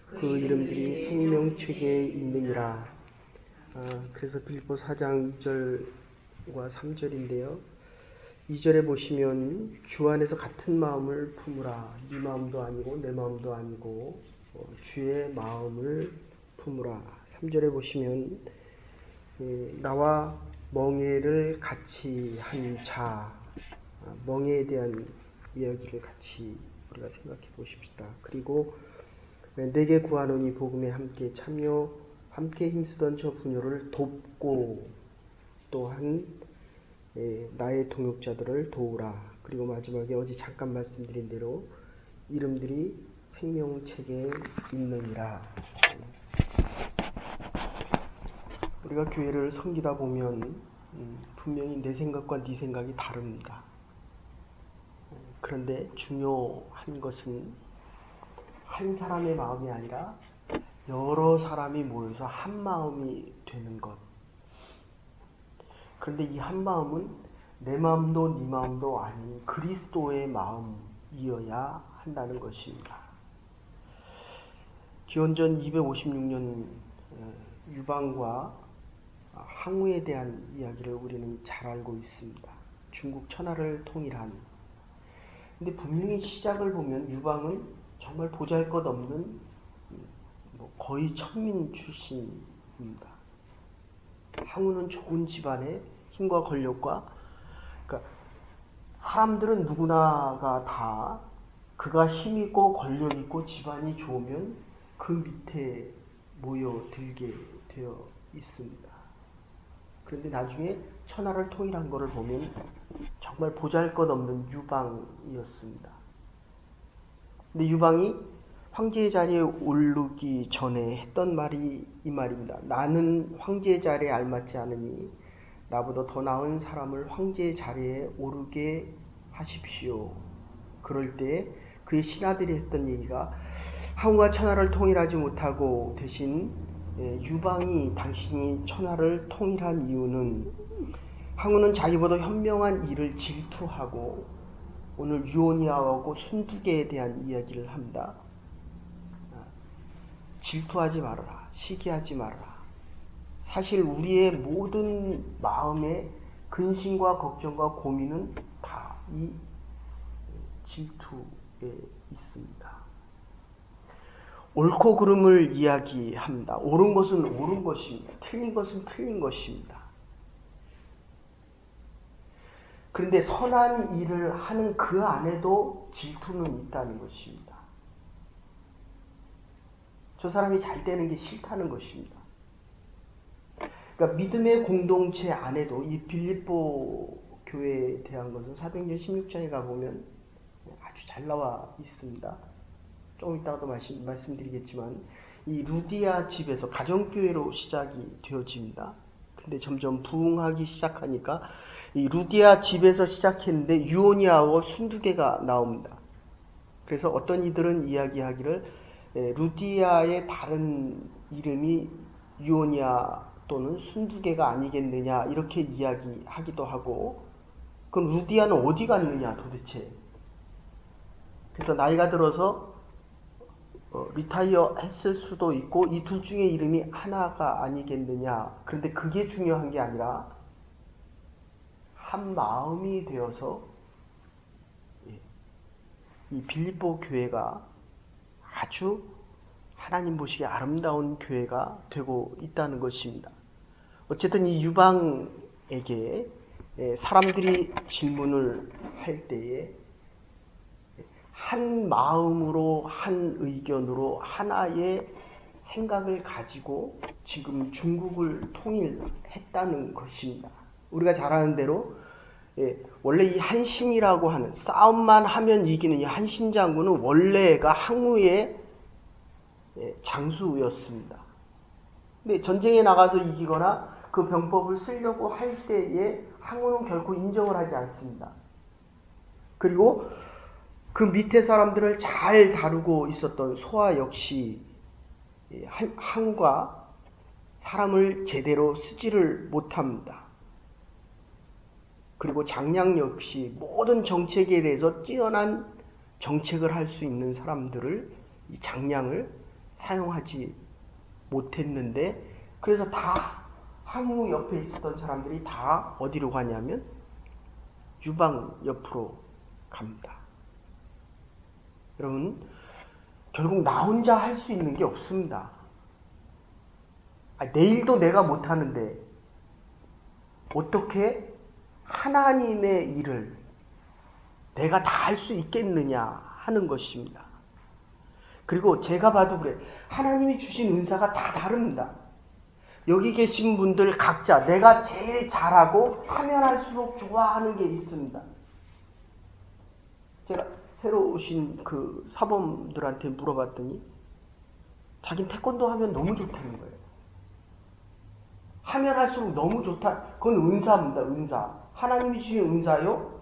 그 이름들이 생명책에 있느니라. 그래서 빌립보 4장 2절과 3절인데요. 2절에 보시면 주 안에서 같은 마음을 품으라. 네 마음도 아니고 내 마음도 아니고 주의 마음을 품으라. 3절에 보시면 나와 멍에를 같이 한 자, 멍에에 대한 이야기를 같이 우리가 생각해 보십시다. 그리고 내게 구하노니 복음에 함께 참여, 함께 힘쓰던 저 부녀를 돕고 또한 나의 동역자들을 도우라. 그리고 마지막에 어제 잠깐 말씀드린 대로 이름들이 생명책에 있느니라. 우리가 교회를 섬기다 보면 분명히 내 생각과 네 생각이 다릅니다. 그런데 중요한 것은 한 사람의 마음이 아니라 여러 사람이 모여서 한 마음이 되는 것. 그런데 이 한 마음은 내 마음도 네 마음도 아닌 그리스도의 마음이어야 한다는 것입니다. 기원전 256년 유방과 항우에 대한 이야기를 우리는 잘 알고 있습니다. 중국 천하를 통일한. 근데 분명히 시작을 보면 유방은 정말 보잘것없는 거의 천민 출신입니다. 항우는 좋은 집안의 힘과 권력과, 그러니까 사람들은 누구나가 다 그가 힘 있고 권력 있고 집안이 좋으면 그 밑에 모여들게 되어 있습니다. 그런데 나중에 천하를 통일한 것을 보면 정말 보잘것없는 유방이었습니다. 근데 유방이 황제의 자리에 오르기 전에 했던 말이 이 말입니다. 나는 황제의 자리에 알맞지 않으니 나보다 더 나은 사람을 황제의 자리에 오르게 하십시오. 그럴 때 그의 신하들이 했던 얘기가 항우가 천하를 통일하지 못하고 대신 유방이 당신이 천하를 통일한 이유는 항우는 자기보다 현명한 일을 질투하고, 오늘 유오니아하고 순두개에 대한 이야기를 합니다. 질투하지 말아라. 시기하지 말아라. 사실 우리의 모든 마음의 근심과 걱정과 고민은 다 이 질투에 있습니다. 옳고 그름을 이야기합니다. 옳은 것은 옳은 것입니다. 틀린 것은 틀린 것입니다. 그런데 선한 일을 하는 그 안에도 질투는 있다는 것입니다. 저 사람이 잘 되는 게 싫다는 것입니다. 그러니까 믿음의 공동체 안에도 이 빌립보 교회에 대한 것은 사도행전 16장에 가보면 아주 잘 나와 있습니다. 조금 이따가도 말씀드리겠지만 이 루디아 집에서 가정교회로 시작이 되어집니다. 근데 점점 부흥하기 시작하니까 이 루디아 집에서 시작했는데 유오니아와 순두개가 나옵니다. 그래서 어떤 이들은 이야기하기를 루디아의 다른 이름이 유오니아 또는 순두개가 아니겠느냐 이렇게 이야기하기도 하고, 그럼 루디아는 어디 갔느냐 도대체. 그래서 나이가 들어서 리타이어 했을 수도 있고 이 둘 중에 이름이 하나가 아니겠느냐. 그런데 그게 중요한 게 아니라 한 마음이 되어서 이 빌립보 교회가 아주 하나님 보시기에 아름다운 교회가 되고 있다는 것입니다. 어쨌든 이 유방에게 사람들이 질문을 할 때에 한 마음으로 한 의견으로 하나의 생각을 가지고 지금 중국을 통일했다는 것입니다. 우리가 잘 아는 대로 원래 이 한신이라고 하는 싸움만 하면 이기는 이 한신 장군은 원래가 항우의 장수였습니다. 근데 전쟁에 나가서 이기거나 그 병법을 쓰려고 할 때에 항우는 결코 인정을 하지 않습니다. 그리고 그 밑에 사람들을 잘 다루고 있었던 소아 역시 항우가 사람을 제대로 쓰지를 못합니다. 그리고 장량 역시 모든 정책에 대해서 뛰어난 정책을 할 수 있는 사람들을, 이 장량을 사용하지 못했는데, 그래서 다 항우 옆에 있었던 사람들이 다 어디로 가냐면 유방 옆으로 갑니다. 여러분, 결국 나 혼자 할 수 있는 게 없습니다. 내일도 내가 못하는데 어떻게 하나님의 일을 내가 다 할 수 있겠느냐 하는 것입니다. 그리고 제가 봐도 그래. 하나님이 주신 은사가 다 다릅니다. 여기 계신 분들 각자 내가 제일 잘하고 하면 할수록 좋아하는 게 있습니다. 제가 새로 오신 그 사범들한테 물어봤더니 자기는 태권도 하면 너무 좋다는 거예요. 하면 할수록 너무 좋다. 그건 은사입니다. 은사. 하나님이 주신 은사요.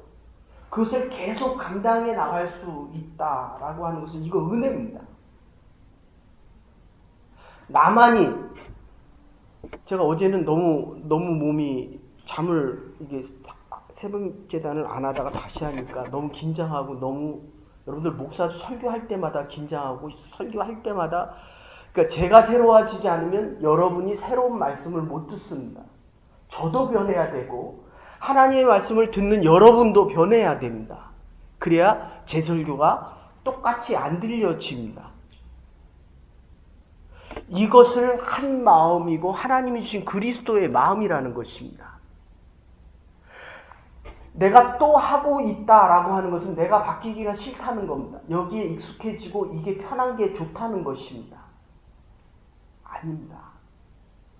그것을 계속 감당해 나갈 수 있다라고 하는 것은 이거 은혜입니다. 나만이, 제가 어제는 너무 몸이 잠을 이게 새벽 재단을 안 하다가 다시 하니까 너무 긴장하고, 너무 여러분들 목사 설교할 때마다 긴장하고, 설교할 때마다, 그러니까 제가 새로워지지 않으면 여러분이 새로운 말씀을 못 듣습니다. 저도 변해야 되고 하나님의 말씀을 듣는 여러분도 변해야 됩니다. 그래야 제 설교가 똑같이 안 들려집니다. 이것을 한 마음이고 하나님이 주신 그리스도의 마음이라는 것입니다. 내가 또 하고 있다라고 하는 것은 내가 바뀌기가 싫다는 겁니다. 여기에 익숙해지고 이게 편한 게 좋다는 것입니다. 아닙니다.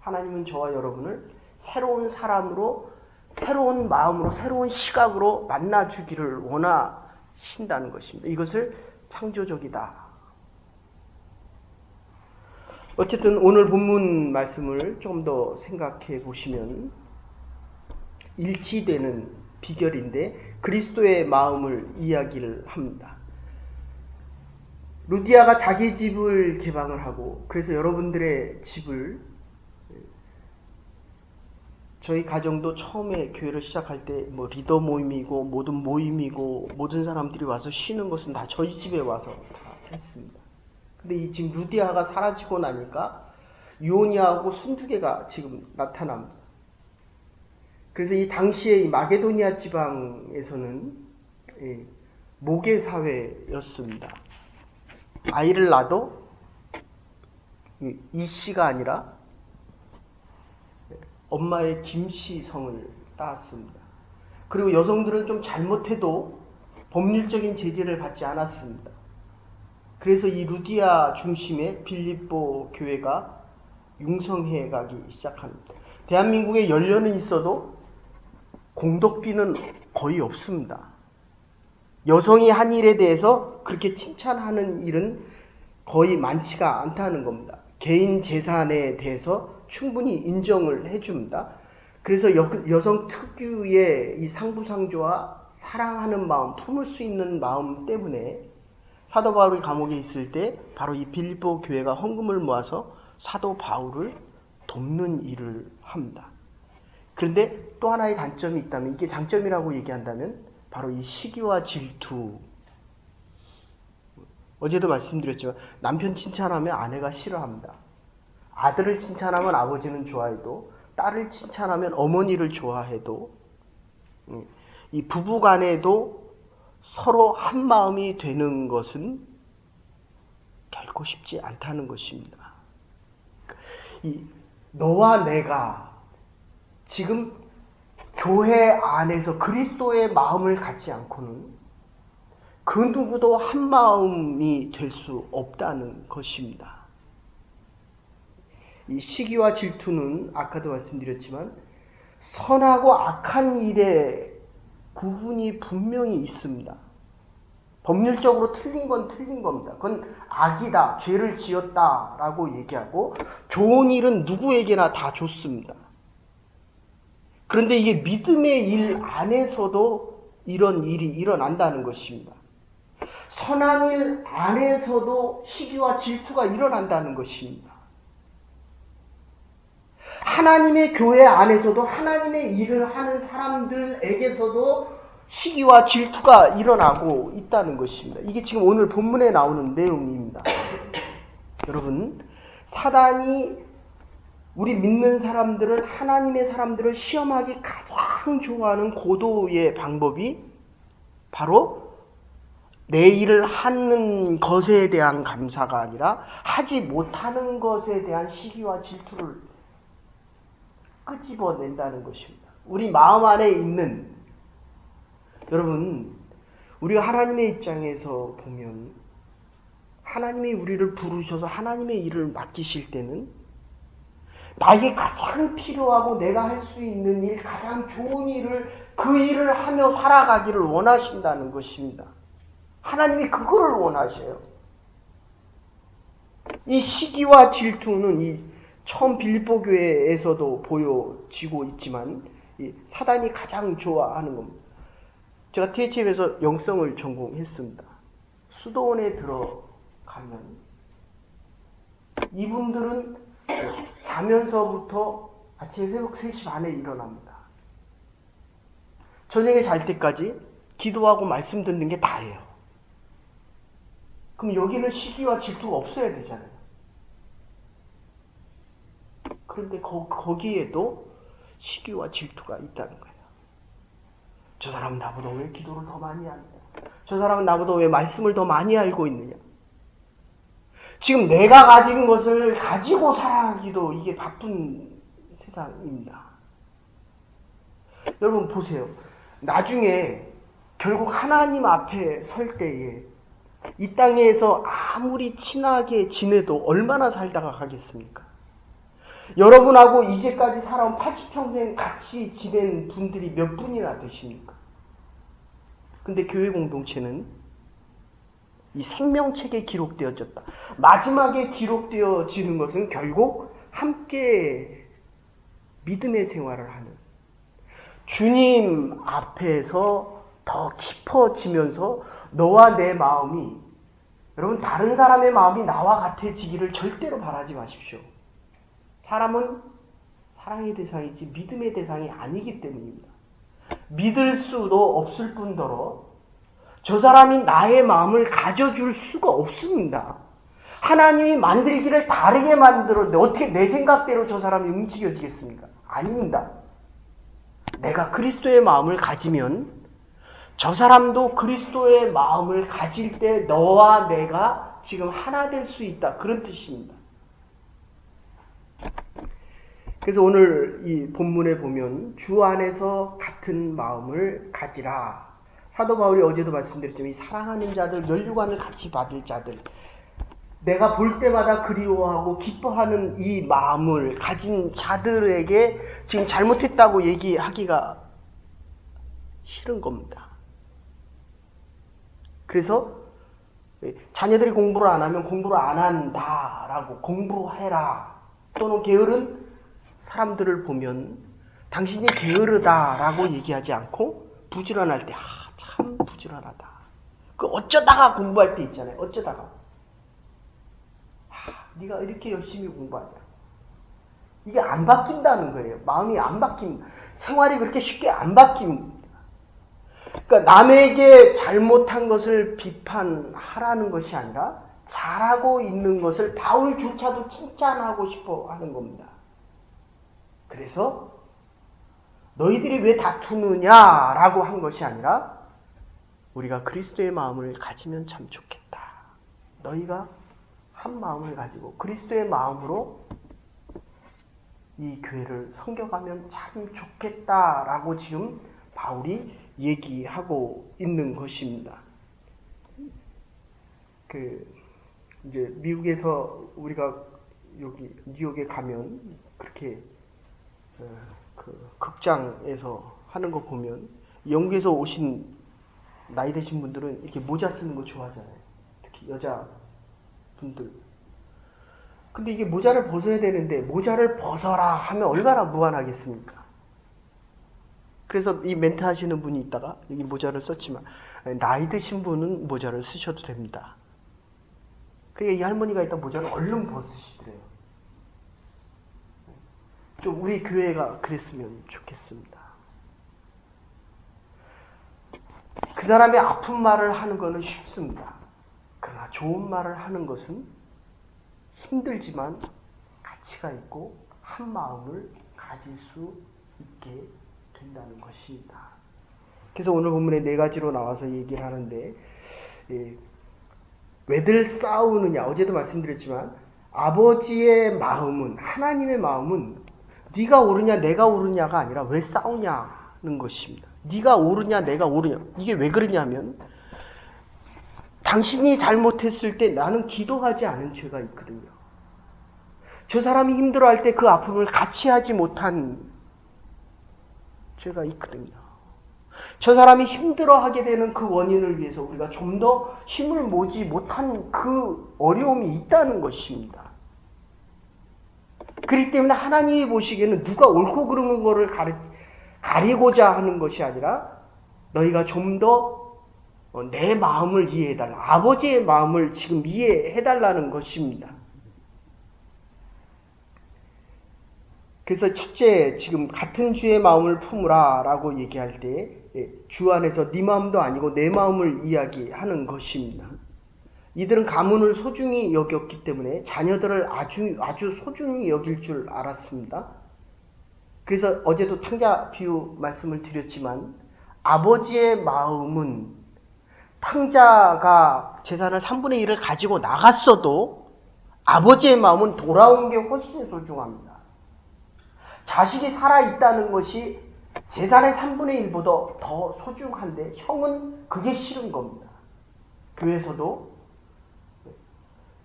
하나님은 저와 여러분을 새로운 사람으로, 새로운 마음으로, 새로운 시각으로 만나주기를 원하신다는 것입니다. 이것을 창조적이다. 어쨌든 오늘 본문 말씀을 조금 더 생각해 보시면 일치되는 비결인데 그리스도의 마음을 이야기를 합니다. 루디아가 자기 집을 개방을 하고, 그래서 여러분들의 집을, 저희 가정도 처음에 교회를 시작할 때 뭐 리더 모임이고 모든 모임이고 모든 사람들이 와서 쉬는 것은 다 저희 집에 와서 다 했습니다. 근데 이 지금 루디아가 사라지고 나니까 유오니아하고 순두개가 지금 나타납니다. 그래서 이 당시에 이 마게도니아 지방에서는 모계 사회였습니다. 아이를 낳아도 이 씨가 아니라 엄마의 김씨 성을 따왔습니다. 그리고 여성들은 좀 잘못해도 법률적인 제재를 받지 않았습니다. 그래서 이 루디아 중심의 빌립보 교회가 융성해 가기 시작합니다. 대한민국에 연례는 있어도 공덕비는 거의 없습니다. 여성이 한 일에 대해서 그렇게 칭찬하는 일은 거의 많지가 않다는 겁니다. 개인 재산에 대해서 충분히 인정을 해줍니다. 그래서 여성 특유의 이 상부상조와 사랑하는 마음, 품을 수 있는 마음 때문에 사도 바울이 감옥에 있을 때 바로 이 빌립보 교회가 헌금을 모아서 사도 바울을 돕는 일을 합니다. 그런데 또 하나의 단점이 있다면, 이게 장점이라고 얘기한다면 바로 이 시기와 질투. 어제도 말씀드렸지만 남편 칭찬하면 아내가 싫어합니다. 아들을 칭찬하면 아버지는 좋아해도, 딸을 칭찬하면 어머니를 좋아해도, 이 부부 간에도 서로 한 마음이 되는 것은 결코 쉽지 않다는 것입니다. 이 너와 내가 지금 교회 안에서 그리스도의 마음을 갖지 않고는 그 누구도 한 마음이 될 수 없다는 것입니다. 이 시기와 질투는 아까도 말씀드렸지만 선하고 악한 일에 구분이 분명히 있습니다. 법률적으로 틀린 건 틀린 겁니다. 그건 악이다, 죄를 지었다라고 얘기하고, 좋은 일은 누구에게나 다 좋습니다. 그런데 이게 믿음의 일 안에서도 이런 일이 일어난다는 것입니다. 선한 일 안에서도 시기와 질투가 일어난다는 것입니다. 하나님의 교회 안에서도 하나님의 일을 하는 사람들에게서도 시기와 질투가 일어나고 있다는 것입니다. 이게 지금 오늘 본문에 나오는 내용입니다. 여러분, 사단이 우리 믿는 사람들을, 하나님의 사람들을 시험하기 가장 좋아하는 고도의 방법이 바로 내 일을 하는 것에 대한 감사가 아니라 하지 못하는 것에 대한 시기와 질투를 끄집어낸다는 것입니다. 우리 마음 안에 있는, 여러분, 우리가 하나님의 입장에서 보면 하나님이 우리를 부르셔서 하나님의 일을 맡기실 때는 나에게 가장 필요하고 내가 할 수 있는 일, 가장 좋은 일을, 그 일을 하며 살아가기를 원하신다는 것입니다. 하나님이 그거를 원하셔요. 이 시기와 질투는 이 처음 빌립보 교회에서도 보여지고 있지만 이 사단이 가장 좋아하는 겁니다. 제가 THM에서 영성을 전공했습니다. 수도원에 들어가면 이분들은 자면서부터 아침에 새벽 3시 반에 일어납니다. 저녁에 잘 때까지 기도하고 말씀 듣는 게 다예요. 그럼 여기는 시기와 질투가 없어야 되잖아요. 그런데 거기에도 시기와 질투가 있다는 거예요. 저 사람은 나보다 왜 기도를 더 많이 하느냐? 저 사람은 나보다 왜 말씀을 더 많이 알고 있느냐? 지금 내가 가진 것을 가지고 살아가기도 이게 바쁜 세상입니다. 여러분 보세요. 나중에 결국 하나님 앞에 설 때에 이 땅에서 아무리 친하게 지내도 얼마나 살다가 가겠습니까? 여러분하고 이제까지 살아온 80평생 같이 지낸 분들이 몇 분이나 되십니까? 근데 교회 공동체는 이 생명책에 기록되어졌다. 마지막에 기록되어지는 것은 결국 함께 믿음의 생활을 하는, 주님 앞에서 더 깊어지면서 너와 내 마음이, 여러분 다른 사람의 마음이 나와 같아지기를 절대로 바라지 마십시오. 사람은 사랑의 대상이지 믿음의 대상이 아니기 때문입니다. 믿을 수도 없을 뿐더러 저 사람이 나의 마음을 가져줄 수가 없습니다. 하나님이 만들기를 다르게 만들었는데 어떻게 내 생각대로 저 사람이 움직여지겠습니까? 아닙니다. 내가 그리스도의 마음을 가지면 저 사람도 그리스도의 마음을 가질 때 너와 내가 지금 하나 될 수 있다. 그런 뜻입니다. 그래서 오늘 이 본문에 보면 주 안에서 같은 마음을 가지라. 사도 바울이 어제도 말씀드렸지만 이 사랑하는 자들, 면류관을 같이 받을 자들, 내가 볼 때마다 그리워하고 기뻐하는 이 마음을 가진 자들에게 지금 잘못했다고 얘기하기가 싫은 겁니다. 그래서 자녀들이 공부를 안 하면 공부를 안 한다라고 공부해라. 또는 게으른 사람들을 보면 당신이 게으르다라고 얘기하지 않고 부지런할 때 참 부지런하다. 그 어쩌다가 공부할 때 있잖아요. 어쩌다가. 네가 이렇게 열심히 공부하냐. 이게 안 바뀐다는 거예요. 마음이 안 바뀝니다. 생활이 그렇게 쉽게 안 바뀝니다. 그러니까 남에게 잘못한 것을 비판하라는 것이 아니라 잘하고 있는 것을 바울조차도 칭찬하고 싶어 하는 겁니다. 그래서 너희들이 왜 다투느냐라고 한 것이 아니라 우리가 그리스도의 마음을 가지면 참 좋겠다. 너희가 한 마음을 가지고 그리스도의 마음으로 이 교회를 섬겨가면 참 좋겠다라고 지금 바울이 얘기하고 있는 것입니다. 이제 미국에서 우리가 여기 뉴욕에 가면 그렇게 극장에서 하는 거 보면 영국에서 오신 나이 드신 분들은 이렇게 모자 쓰는 거 좋아하잖아요. 특히 여자분들. 근데 이게 모자를 벗어야 되는데 모자를 벗어라 하면 얼마나 무안하겠습니까? 그래서 이 멘트 하시는 분이 있다가 여기 모자를 썼지만 나이 드신 분은 모자를 쓰셔도 됩니다. 그러니까 이 할머니가 일단 모자를 얼른 벗으시더래요. 좀 우리 교회가 그랬으면 좋겠습니다. 그 사람의 아픈 말을 하는 것은 쉽습니다. 그러나 좋은 말을 하는 것은 힘들지만 가치가 있고 한 마음을 가질 수 있게 된다는 것입니다. 그래서 오늘 본문에 네 가지로 나와서 얘기를 하는데, 왜들 싸우느냐, 어제도 말씀드렸지만 아버지의 마음은, 하나님의 마음은 네가 옳으냐 내가 옳으냐가 아니라 왜 싸우냐는 것입니다. 네가 옳으냐 내가 옳으냐, 이게 왜 그러냐면 당신이 잘못했을 때 나는 기도하지 않은 죄가 있거든요. 저 사람이 힘들어할 때 그 아픔을 같이 하지 못한 죄가 있거든요. 저 사람이 힘들어하게 되는 그 원인을 위해서 우리가 좀 더 힘을 모지 못한 그 어려움이 있다는 것입니다. 그렇기 때문에 하나님이 보시기에는 누가 옳고 그른 거를 가리고자 하는 것이 아니라 너희가 좀 더 내 마음을 이해해달라. 아버지의 마음을 지금 이해해달라는 것입니다. 그래서 첫째, 지금 같은 주의 마음을 품으라 라고 얘기할 때 주 안에서 네 마음도 아니고 내 마음을 이야기하는 것입니다. 이들은 가문을 소중히 여겼기 때문에 자녀들을 아주 소중히 여길 줄 알았습니다. 그래서 어제도 탕자 비유 말씀을 드렸지만 아버지의 마음은 탕자가 재산을 3분의 1을 가지고 나갔어도 아버지의 마음은 돌아온 게 훨씬 소중합니다. 자식이 살아있다는 것이 재산의 3분의 1보다 더 소중한데 형은 그게 싫은 겁니다. 교회에서도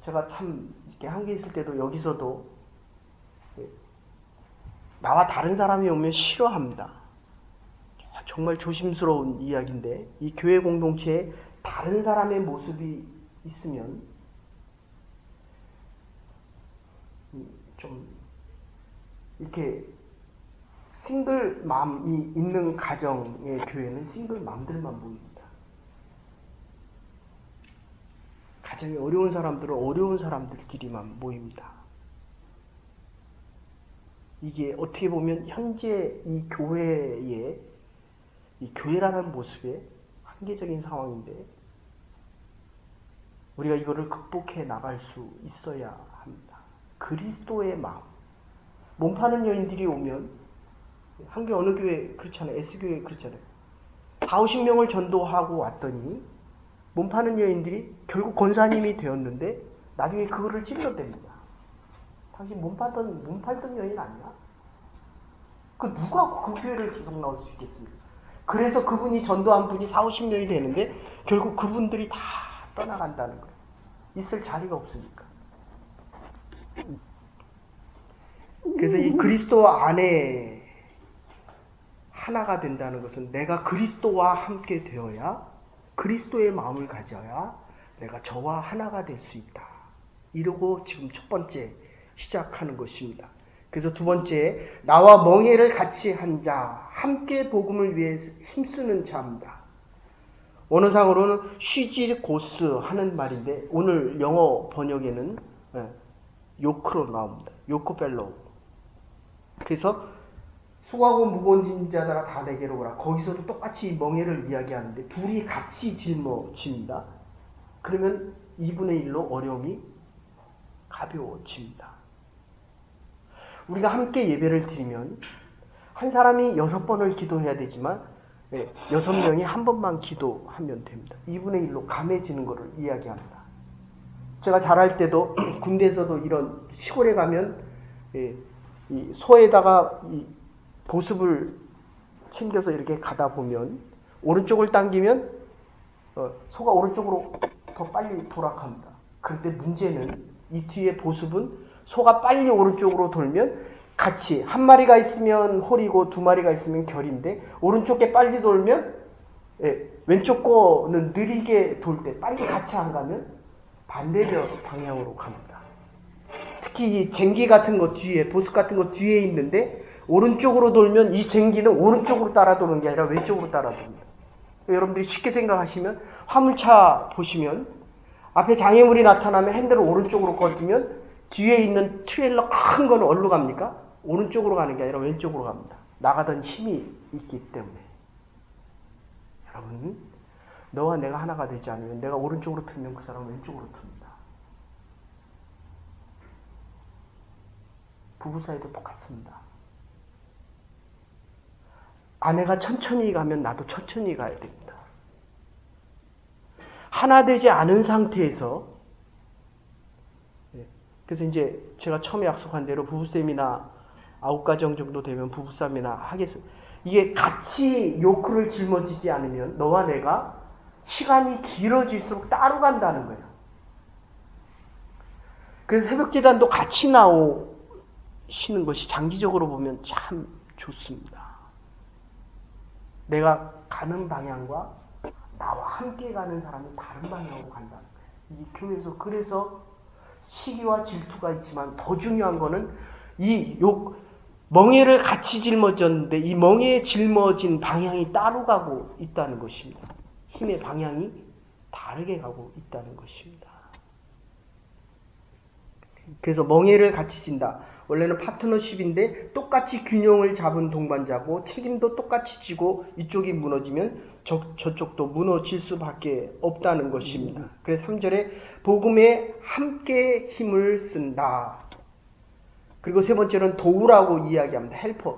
제가 참 이렇게 한국에 있을 때도 여기서도 나와 다른 사람이 오면 싫어합니다. 정말 조심스러운 이야기인데 이 교회 공동체에 다른 사람의 모습이 있으면 좀 이렇게 싱글맘이 있는 가정의 교회는 싱글맘들만 모입니다. 가정이 어려운 사람들은 어려운 사람들끼리만 모입니다. 이게 어떻게 보면 현재 이 교회의 이 교회라는 모습의 한계적인 상황인데 우리가 이거를 극복해 나갈 수 있어야 합니다. 그리스도의 마음. 몸 파는 여인들이 오면 한국에 어느 교회 그렇잖아요. S교회 그렇잖아요. 40-50명을 전도하고 왔더니 몸 파는 여인들이 결국 권사님이 되었는데 나중에 그거를 찔러댑니다. 당신 몸 팔던 여인 아니야? 누가 그 교회를 계속 나올 수 있겠습니까? 그래서 그분이 전도한 분이 40-50명이 되는데 결국 그분들이 다 떠나간다는 거예요. 있을 자리가 없으니까. 그래서 이 그리스도 안에 하나가 된다는 것은 내가 그리스도와 함께 되어야 그리스도의 마음을 가져야 내가 저와 하나가 될 수 있다. 이러고 지금 첫 번째 시작하는 것입니다. 그래서 두 번째, 나와 멍에를 같이 한 자, 함께 복음을 위해 힘쓰는 자입니다. 원어상으로는 쉬지 고스 하는 말인데 오늘 영어 번역에는 요크로 나옵니다. 요코펠로우. 그래서 수고하고 무거운 짐진 자들아 다 내게로 오라. 거기서도 똑같이 멍에를 이야기하는데 둘이 같이 짊어집니다. 그러면 2분의 1로 어려움이 가벼워집니다. 우리가 함께 예배를 드리면 한 사람이 6번을 기도해야 되지만 6명이 한 번만 기도하면 됩니다. 2분의 1로 감해지는 것을 이야기합니다. 제가 잘할 때도 군대에서도 이런 시골에 가면 이 소에다가 이 보습을 챙겨서 이렇게 가다 보면 오른쪽을 당기면 소가 오른쪽으로 더 빨리 돌아갑니다. 그런데 문제는 이 뒤에 보습은 소가 빨리 오른쪽으로 돌면 같이 한 마리가 있으면 홀이고 두 마리가 있으면 결인데 오른쪽에 빨리 돌면 왼쪽 거는 느리게 돌 때 빨리 같이 안 가면 반대편 방향으로 갑니다. 특히 이 쟁기 같은 거 뒤에 보습 같은 거 뒤에 있는데 오른쪽으로 돌면 이 쟁기는 오른쪽으로 따라 도는 게 아니라 왼쪽으로 따라 돕니다. 여러분들이 쉽게 생각하시면 화물차 보시면 앞에 장애물이 나타나면 핸들을 오른쪽으로 꺾으면 뒤에 있는 트레일러 큰 거는 어디로 갑니까? 오른쪽으로 가는 게 아니라 왼쪽으로 갑니다. 나가던 힘이 있기 때문에. 여러분, 너와 내가 하나가 되지 않으면 내가 오른쪽으로 틀면 그 사람은 왼쪽으로 틉니다. 부부 사이도 똑같습니다. 아내가 천천히 가면 나도 천천히 가야 됩니다. 하나 되지 않은 상태에서, 그래서 이제 제가 처음에 약속한 대로 부부 세미나 9가정 정도 되면 부부 세미나 하겠습니다. 이게 같이 요크를 짊어지지 않으면 너와 내가 시간이 길어질수록 따로 간다는 거예요. 그래서 새벽제단도 같이 나오시는 것이 장기적으로 보면 참 좋습니다. 내가 가는 방향과 나와 함께 가는 사람이 다른 방향으로 간다는 거예요. 이 교회에서 그래서 시기와 질투가 있지만 더 중요한 거는 멍에를 같이 짊어졌는데 이 멍에 짊어진 방향이 따로 가고 있다는 것입니다. 힘의 방향이 다르게 가고 있다는 것입니다. 그래서 멍에를 같이 진다. 원래는 파트너십인데 똑같이 균형을 잡은 동반자고 책임도 똑같이 지고 이쪽이 무너지면 저쪽도 무너질 수밖에 없다는 것입니다. 그래서 3절에 복음에 함께 힘을 쓴다. 그리고 세 번째는 도우라고 이야기합니다. 헬퍼.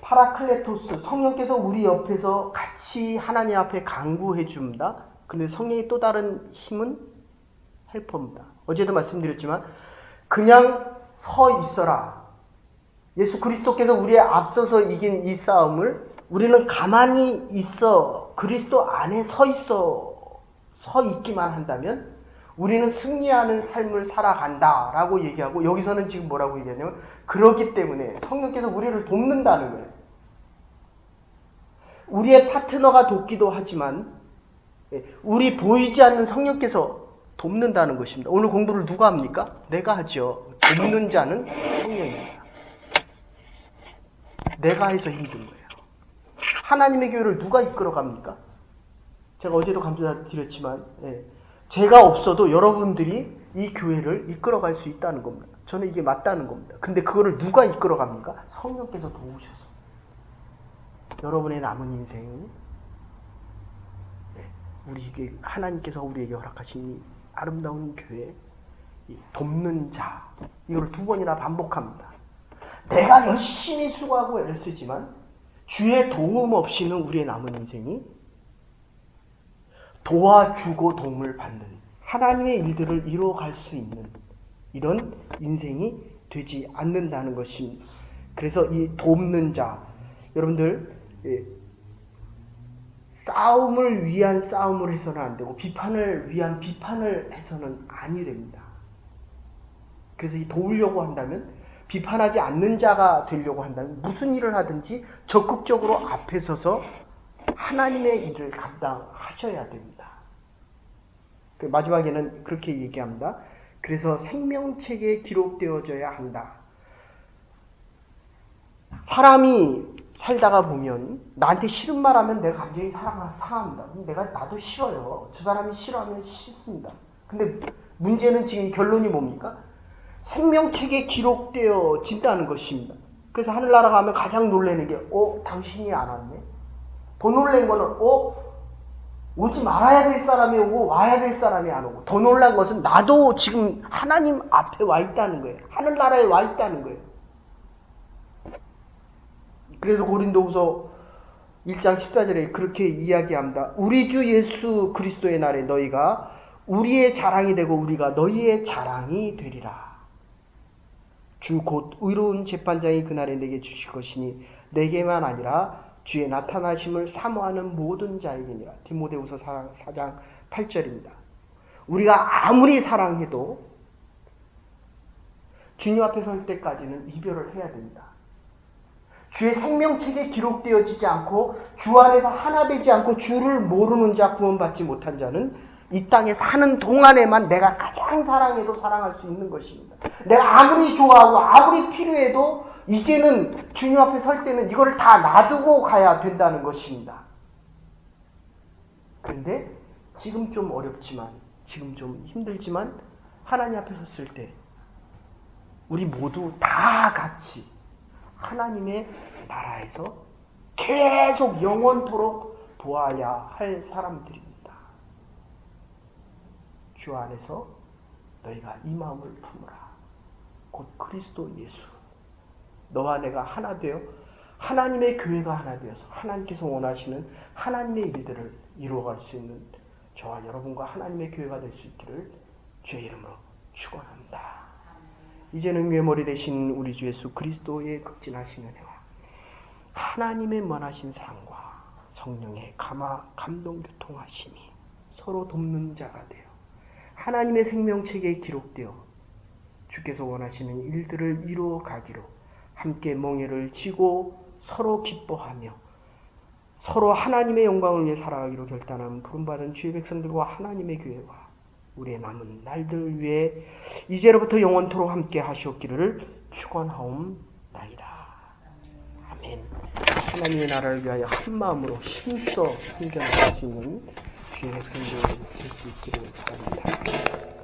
파라클레토스. 성령께서 우리 옆에서 같이 하나님 앞에 간구해 줍니다. 근데 성령의 또 다른 힘은 헬퍼입니다. 어제도 말씀드렸지만 그냥 서 있어라. 예수 그리스도께서 우리에 앞서서 이긴 이 싸움을 우리는 가만히 있어 그리스도 안에 서 있기만 한다면 우리는 승리하는 삶을 살아간다라고 얘기하고, 여기서는 지금 뭐라고 얘기하냐면 그렇기 때문에 성령께서 우리를 돕는다는 거예요. 우리의 파트너가 돕기도 하지만 우리 보이지 않는 성령께서 돕는다는 것입니다. 오늘 공부를 누가 합니까? 내가 하죠. 돕는 자는 성령입니다. 내가 해서 힘든 거예요. 하나님의 교회를 누가 이끌어갑니까? 제가 어제도 감사드렸지만 제가 없어도 여러분들이 이 교회를 이끌어갈 수 있다는 겁니다. 저는 이게 맞다는 겁니다. 근데 그거를 누가 이끌어갑니까? 성령께서 도우셔서. 여러분의 남은 인생, 우리에게 하나님께서 우리에게 허락하신 이 아름다운 교회, 돕는 자, 이걸 2번이나 반복합니다. 내가 열심히 수고하고 애를 쓰지만 주의 도움 없이는 우리의 남은 인생이 도와주고 도움을 받는 하나님의 일들을 이루어갈 수 있는 이런 인생이 되지 않는다는 것입니다. 그래서 이 돕는 자, 여러분들 싸움을 위한 싸움을 해서는 안 되고 비판을 위한 비판을 해서는 아니 됩니다. 그래서 이 도우려고 한다면, 비판하지 않는 자가 되려고 한다면 무슨 일을 하든지 적극적으로 앞에 서서 하나님의 일을 감당하셔야 됩니다. 마지막에는 그렇게 얘기합니다. 그래서 생명책에 기록되어져야 한다. 사람이 살다가 보면 나한테 싫은 말 하면 내가 감정이 상합니다. 나도 싫어요. 저 사람이 싫어하면 싫습니다. 근데 문제는 지금 결론이 뭡니까? 생명책에 기록되어진다는 것입니다. 그래서 하늘나라 가면 가장 놀라는 게 당신이 안 왔네. 더 놀란 거는 오지 말아야 될 사람이 오고 와야 될 사람이 안 오고, 더 놀란 것은 나도 지금 하나님 앞에 와 있다는 거예요. 하늘나라에 와 있다는 거예요. 그래서 고린도후서 1장 14절에 그렇게 이야기합니다. 우리 주 예수 그리스도의 날에 너희가 우리의 자랑이 되고 우리가 너희의 자랑이 되리라. 주 곧 의로운 재판장이 그날에 내게 주실 것이니 내게만 아니라 주의 나타나심을 사모하는 모든 자에게니라. 디모데후서 4장 8절입니다. 우리가 아무리 사랑해도 주님 앞에 설 때까지는 이별을 해야 됩니다. 주의 생명책에 기록되어지지 않고 주 안에서 하나 되지 않고 주를 모르는 자, 구원받지 못한 자는 이 땅에 사는 동안에만 내가 가장 사랑해도 사랑할 수 있는 것입니다. 내가 아무리 좋아하고 아무리 필요해도 이제는 주님 앞에 설 때는 이거를 다 놔두고 가야 된다는 것입니다. 그런데 지금 좀 어렵지만, 지금 좀 힘들지만 하나님 앞에 섰을 때 우리 모두 다 같이 하나님의 나라에서 계속 영원토록 보아야 할 사람들입니다. 주 안에서 너희가 이 마음을 품으라. 곧 그리스도 예수. 너와 내가 하나 되어 하나님의 교회가 하나 되어서 하나님께서 원하시는 하나님의 일들을 이루어갈 수 있는 저와 여러분과 하나님의 교회가 될 수 있기를 주의 이름으로 축원합니다. 이제는 외머리 되신 우리 주 예수 그리스도의 극진하신 은혜와 하나님의 원하신 사랑과 성령의 감동 교통하심이 서로 돕는 자가 되어 하나님의 생명책에 기록되어 주께서 원하시는 일들을 이루어 가기로 함께 멍에를 지고 서로 기뻐하며 서로 하나님의 영광을 위해 살아가기로 결단한 부름받은 주의 백성들과 하나님의 교회와 우리의 남은 날들 위해 이제로부터 영원토록 함께 하시옵기를 축원하옵나이다. 아멘. 하나님의 나라를 위하여 한 마음으로 힘써 순전할 수 있는 주의 백성들 될 수 있기를 바랍니다.